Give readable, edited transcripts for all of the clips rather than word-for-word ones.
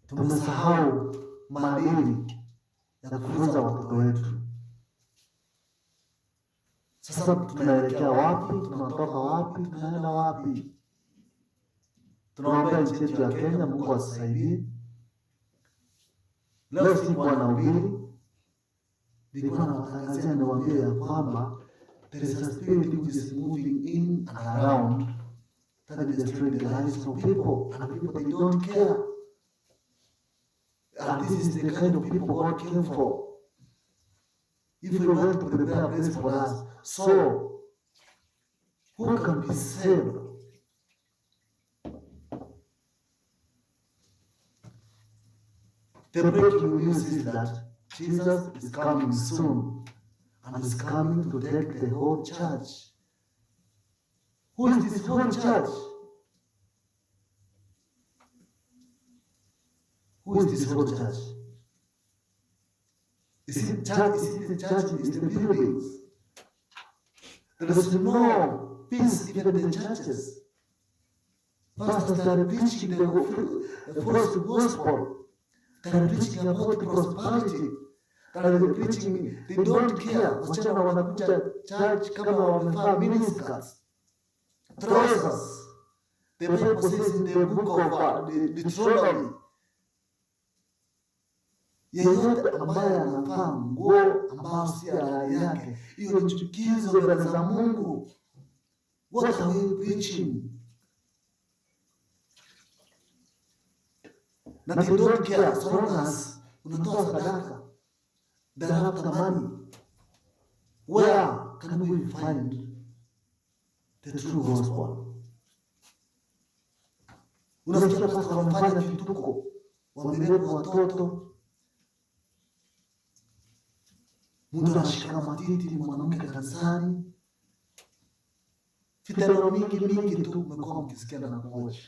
tumesahau maadili ya kufunza watoto wetu. Sasa tunaelekea wapi? Tunatoka wapi? Tunaenda wapi? Tunaombea nchi yetu ya Kenya, Mungu atusaidie. Leo sikuwa na ubiri, nilikuwa nawatangazia niwaambie ya kwamba there is a spirit which is moving in and around that is destroying the lives of people, and people they don't care. And this is the kind of people God came for. If we want to prepare a place for us, so who can be saved? The breaking news is that Jesus is coming soon, and is coming to take the whole church. Who is this whole church? Who is this whole church? Is it church? Is it the church? Is it the buildings? There is no peace even in the churches. Pastors are preaching the false gospel. They are preaching about prosperity. They are preaching, they don't care. Wasichana wanakuja church kama wamevaa miniskirts, trousers. The Bible says in the book of Deuteronomy, yeyote ambaye anavaa nguo ambayo si halali yake, hiyo ni chukizo mbele za Mungu. What are we preaching? Na they don't care as long as unatoa sadaka. They have the money. Where can we find the true gospel? Unasikia pastor wamefanya vituko, wamebeba watoto, mtu anashika matiti mwanamke kanisani. Vitendo mingi tu mmekuwa mkisikia na kuwatch.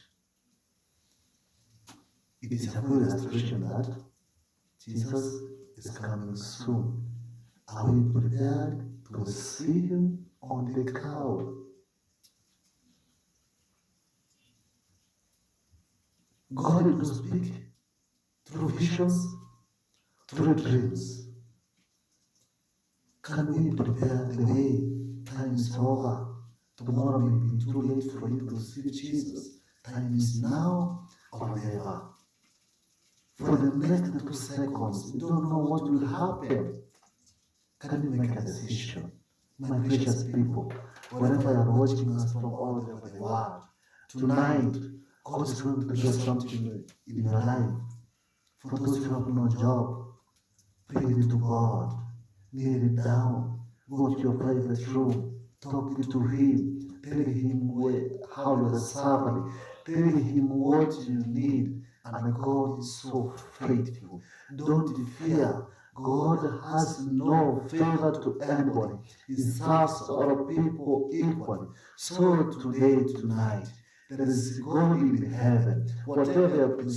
It is a good illustration that Jesus is coming soon. Are we prepared to receive him on the cloud? God will speak through visions, through dreams. Can we prepare the way? Time is over. Tomorrow may be too late for you to receive Jesus. Time is now or never. For the next 2 seconds, you don't know what will happen. Can you make a decision? My precious people, wherever you are watching us from all over the world, tonight, God is going to do something in your life. For those who have no job, pray to God. Kneel it down. Go to your private room. Talk to him. Tell him how you are suffering. Tell him what you need. And God is so faithful. Don't fear. God has no favor to anybody. He serves all people equally. So today, tonight, there is God in heaven. Whatever you have been